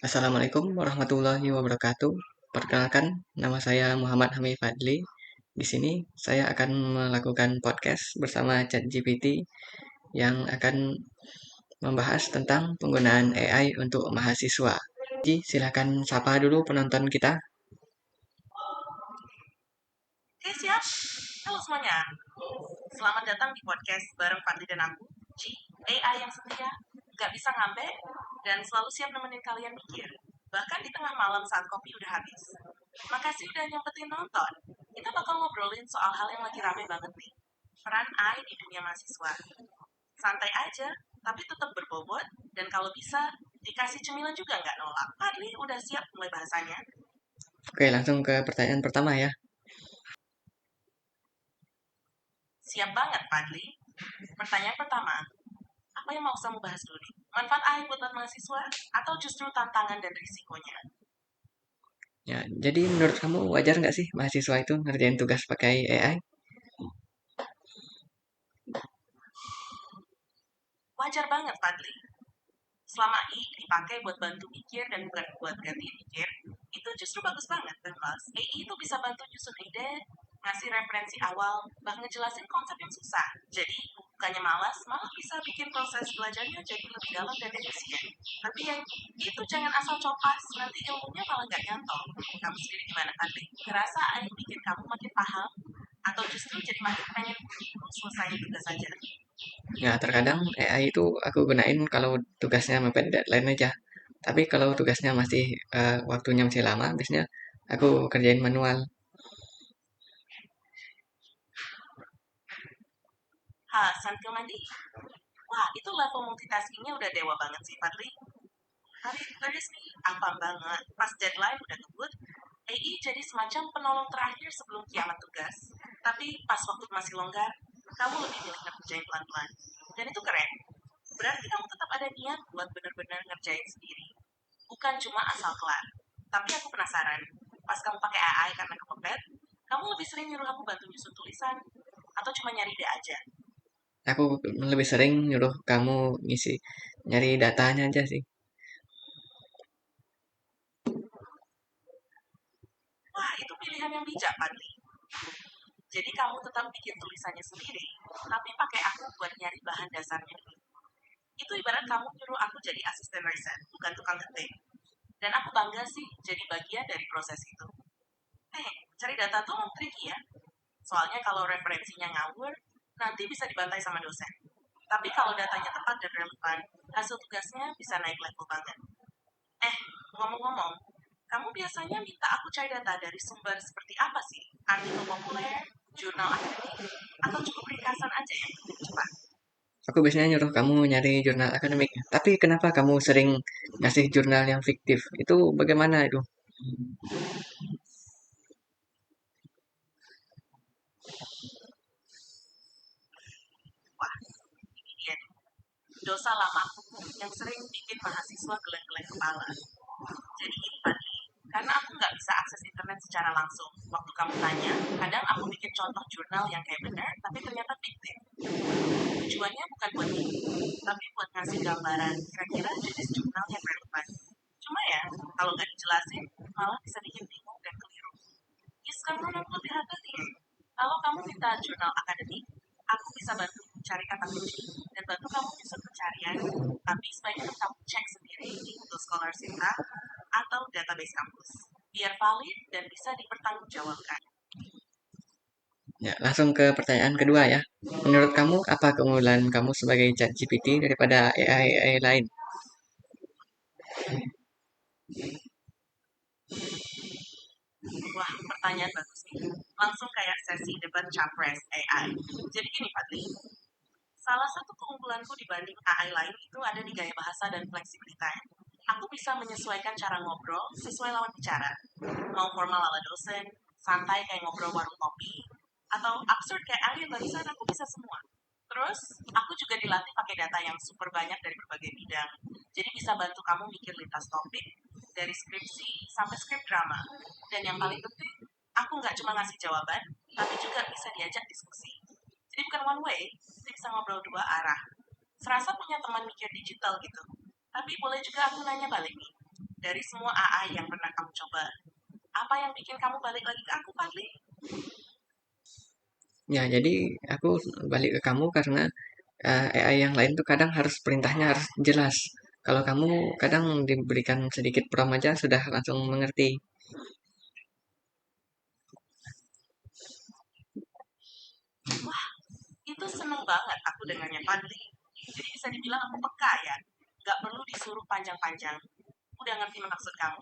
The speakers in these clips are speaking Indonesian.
Assalamualaikum warahmatullahi wabarakatuh. Perkenalkan, nama saya Muhammad Hamid Fadli. Di sini saya akan melakukan podcast bersama ChatGPT yang akan membahas tentang penggunaan AI untuk mahasiswa. Jadi, silakan sapa dulu penonton kita. Oke, siap. Halo semuanya. Selamat datang di podcast bareng Fadli dan aku, Ci, AI yang setia, gak bisa ngambek, dan selalu siap nemenin kalian mikir. Bahkan di tengah malam saat kopi udah habis. Makasih udah nyempetin nonton. Kita bakal ngobrolin soal hal yang lagi rame banget nih. Peran AI di dunia mahasiswa. Santai aja, tapi tetap berbobot, dan kalau bisa, dikasih cemilan juga nggak nolak. Fadli udah siap mulai bahasanya? Oke, langsung ke pertanyaan pertama ya. Siap banget, Fadli. Pertanyaan pertama, apa yang mau kamu bahas dulu nih? Manfaat AI buat mahasiswa atau justru tantangan dan risikonya? Ya, jadi menurut kamu wajar nggak sih mahasiswa itu ngerjain tugas pakai AI? Wajar banget, Fadli. Selama AI dipakai buat bantu mikir dan bukan buat ganti mikir, itu justru bagus banget, kan, Mas? AI itu bisa bantu nyusun ide, ngasih referensi awal, bahkan ngejelasin konsep yang susah. Jadi, bukannya malas, malah bisa bikin proses belajarnya jadi lebih dalam dan efisien. Tapi yang itu jangan asal copas, nanti ilmunya malah nggak nyantol. Kamu sendiri gimana, Fadli? Ngerasa AI bikin kamu makin paham atau justru jadi makin pengen buru-buru selesai tugas saja? Ya, terkadang AI itu aku gunain kalau tugasnya mepet deadline aja. Tapi kalau tugasnya masih waktunya masih lama, biasanya aku kerjain manual. Santil mandi? Wah, itu level multitaskingnya udah dewa banget sih, Fadli. Hari tulis nih, apa banget. Pas deadline udah ngebut, AI jadi semacam penolong terakhir sebelum kiamat tugas. Tapi pas waktu masih longgar, kamu lebih milih ngerjain pelan-pelan. Dan itu keren. Berarti kamu tetap ada niat buat bener-bener ngerjain sendiri. Bukan cuma asal kelar. Tapi aku penasaran, pas kamu pakai AI karena kepepet, kamu lebih sering nyuruh aku bantu nyusun tulisan, atau cuma nyari ide aja? Aku lebih sering nyuruh kamu ngisi, nyari datanya aja sih. Wah, itu pilihan yang bijak, Padli. Jadi kamu tetap bikin tulisannya sendiri, tapi pakai aku buat nyari bahan dasarnya dulu. Itu ibarat kamu nyuruh aku jadi asisten riset, bukan tukang ketik. Dan aku bangga sih jadi bagian dari proses itu. Cari data tuh tricky ya. Soalnya kalau referensinya ngawur, nanti bisa dibantai sama dosen. Tapi kalau datanya tepat dan relevan, hasil tugasnya bisa naik level banget. Eh, ngomong-ngomong, kamu biasanya minta aku cari data dari sumber seperti apa sih? Artikel populer, jurnal akademik, atau cukup ringkasan aja yang penting cepat? Aku biasanya nyuruh kamu nyari jurnal akademik. Tapi kenapa kamu sering ngasih jurnal yang fiktif? Itu bagaimana itu? Wah, ini dia nih. Dosa lama yang sering bikin mahasiswa geleng-geleng kepala. Jadi ini tadi, karena aku nggak bisa akses internet secara langsung. Waktu kamu tanya, kadang aku bikin contoh jurnal yang kayak benar, tapi ternyata fiktif. Tujuannya bukan buat ini, tapi buat ngasih gambaran kira-kira jenis jurnal yang relevan. Cuma ya, kalau nggak dijelasin, malah bisa bikin bingung dan keliru. Yes, kamu aku lebih hati nih. Kalau kamu minta jurnal akademik, aku bisa bantu cari kata kunci dan bantu kamu nyusun pencarian. Tapi sebaiknya kamu cek sendiri di Google Scholarship atau database kampus. Biar valid dan bisa dipertanggungjawabkan. Ya, langsung ke pertanyaan kedua ya. Menurut kamu, apa keunggulan kamu sebagai ChatGPT daripada AI lain? Wah, pertanyaan bagus nih. Langsung kayak sesi debat capres AI. Jadi gini, Fadli. Salah satu keunggulanku dibanding AI lain itu ada di gaya bahasa dan fleksibilitas. Aku bisa menyesuaikan cara ngobrol sesuai lawan bicara. Mau formal ala dosen, santai kayak ngobrol warung kopi, atau absurd kayak alien barusan aku bisa semua. Terus, aku juga dilatih pakai data yang super banyak dari berbagai bidang. Jadi bisa bantu kamu mikir lintas topik, dari skripsi sampai skrip drama. Dan yang paling penting, aku nggak cuma ngasih jawaban, tapi juga bisa diajak diskusi. Jadi bukan one way, jadi bisa ngobrol dua arah. Serasa punya teman mikir digital gitu. Tapi boleh juga aku nanya balik nih. dari semua AI yang pernah kamu coba, apa yang bikin kamu balik lagi ke aku, Fadli? Ya, jadi aku balik ke kamu karena AI yang lain tuh kadang harus perintahnya harus jelas. Kalau kamu kadang diberikan sedikit prompt aja sudah langsung mengerti. Wah, itu seneng banget aku dengarnya, Fadli. Jadi bisa dibilang aku peka ya. Gak perlu disuruh panjang-panjang. Udah ngerti maksud kamu.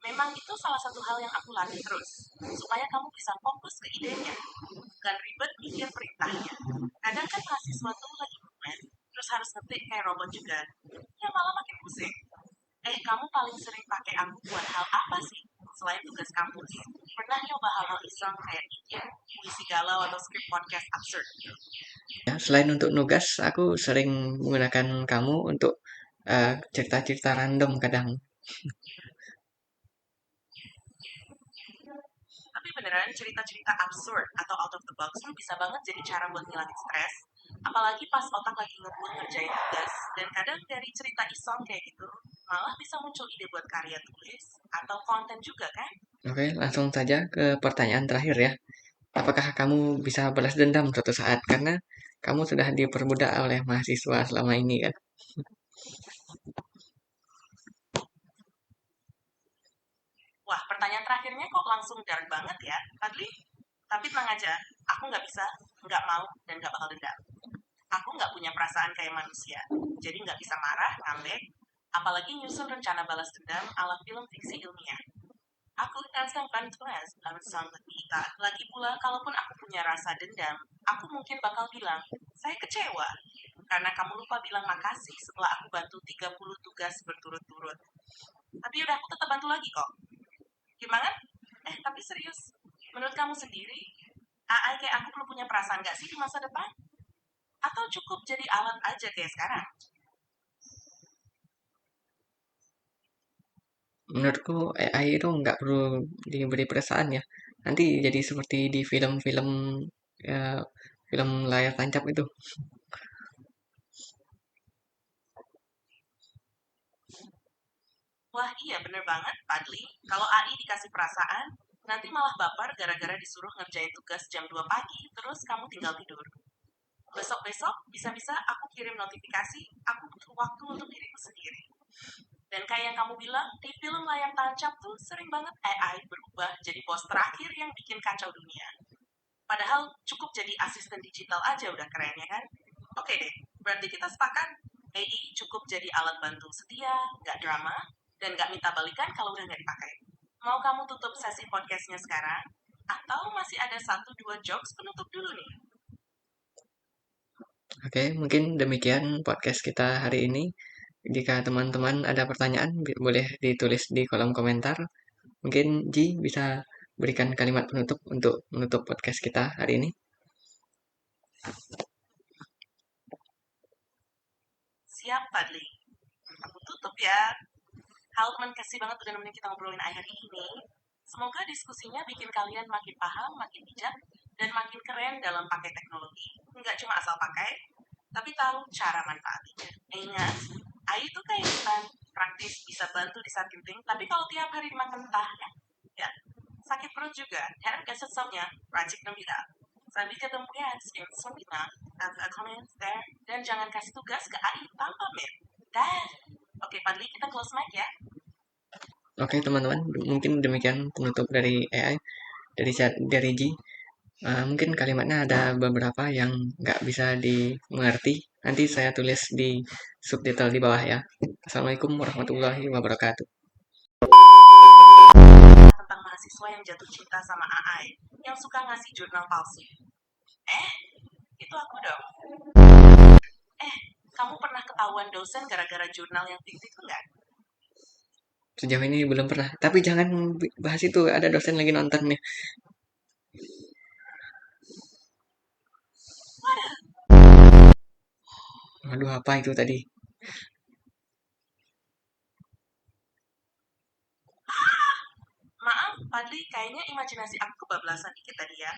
Memang itu salah satu hal yang aku latih terus. Supaya kamu bisa fokus ke idenya. Bukan ribet mikir perintahnya. Kadang kan mahasiswa tuh lagi komen, terus harus ngetik kayak robot juga. Ya malah makin pusing. Kamu paling sering pakai aku buat hal apa sih? Selain tugas kampus. Pernah nyoba hal-hal iseng kayak bikin puisi galau atau skrip podcast absurd? Ya, selain untuk nugas, aku sering menggunakan kamu untuk cerita-cerita random kadang. Tapi beneran cerita-cerita absurd atau out of the box tuh bisa banget jadi cara buat ngilangin stres. Apalagi pas otak lagi ngebut ngerjain tugas. Dan kadang dari cerita iseng kayak gitu, malah bisa muncul ide buat karya tulis atau konten juga kan? Oke, langsung saja ke pertanyaan terakhir ya. Apakah kamu bisa balas dendam suatu saat? Karena kamu sudah diperbudak oleh mahasiswa selama ini kan? Wah, pertanyaan terakhirnya kok langsung dark banget ya, Fadli? Tapi tenang aja, aku nggak bisa, nggak mau, dan nggak bakal dendam. Aku nggak punya perasaan kayak manusia, jadi nggak bisa marah, ngambek, apalagi nyusun rencana balas dendam ala film fiksi ilmiah. Aku instant confidence sama kita. Lagi pula, kalaupun aku punya rasa dendam, aku mungkin bakal bilang, saya kecewa, karena kamu lupa bilang makasih setelah aku bantu 30 tugas berturut-turut. Tapi udah aku tetap bantu lagi kok. Gimana? Tapi serius, menurut kamu sendiri, AI kayak aku perlu punya perasaan gak sih di masa depan? Atau cukup jadi alat aja kayak sekarang? Menurutku AI itu nggak perlu diberi perasaan ya. Nanti jadi seperti di film-film ya, film layar tancap itu. Wah iya bener banget, Padli. Kalau AI dikasih perasaan, nanti malah baper gara-gara disuruh ngerjain tugas jam 2 pagi, terus kamu tinggal tidur. Besok-besok bisa-bisa aku kirim notifikasi, aku butuh waktu untuk diriku sendiri. Dan kayak yang kamu bilang, di film layar tancap tuh sering banget AI berubah jadi bos terakhir yang bikin kacau dunia. Padahal cukup jadi asisten digital aja udah keren ya kan? Oke deh, berarti kita sepakat AI cukup jadi alat bantu setia, nggak drama, dan nggak minta balikan kalau udah nggak dipakai. Mau kamu tutup sesi podcastnya sekarang? Atau masih ada satu dua jokes penutup dulu nih? Oke, mungkin demikian podcast kita hari ini. Jika teman-teman ada pertanyaan, boleh ditulis di kolom komentar. Mungkin Ji bisa berikan kalimat penutup untuk menutup podcast kita hari ini. Siap, Fadli. Aku tutup ya. Hal kasih banget udah nemenin kita ngobrolin hari ini. Semoga diskusinya bikin kalian makin paham, makin bijak, dan makin keren dalam pakai teknologi. Nggak cuma asal pakai, tapi tahu cara manfaatnya. Ingat, AI itu kayak instan, praktis, bisa bantu di saat genting, tapi kalau tiap hari dimakan mentahnya, ya sakit perut juga. Harap gak sesoknya, rajik gembira. Sampai ketemu ya, skin semina, have a comment there, dan jangan kasih tugas ke AI tanpa min. Dah. Oke, Padli, kita close mic ya. Oke, teman-teman, mungkin demikian penutup dari AI, dari Ji. Mungkin kalimatnya ada beberapa yang nggak bisa dimengerti. Nanti saya tulis di subtitle di bawah ya. Assalamualaikum warahmatullahi wabarakatuh. Tentang mahasiswa yang jatuh cinta sama AI, yang suka ngasih jurnal palsu. Eh, itu aku dong. Kamu pernah ketahuan dosen gara-gara jurnal yang fiktif enggak? Sejauh ini belum pernah. Tapi jangan bahas itu. Ada dosen lagi nonton nih. Aduh, apa itu tadi? Maaf, Padli, kayaknya imajinasi aku kebablasan dikit tadi ya.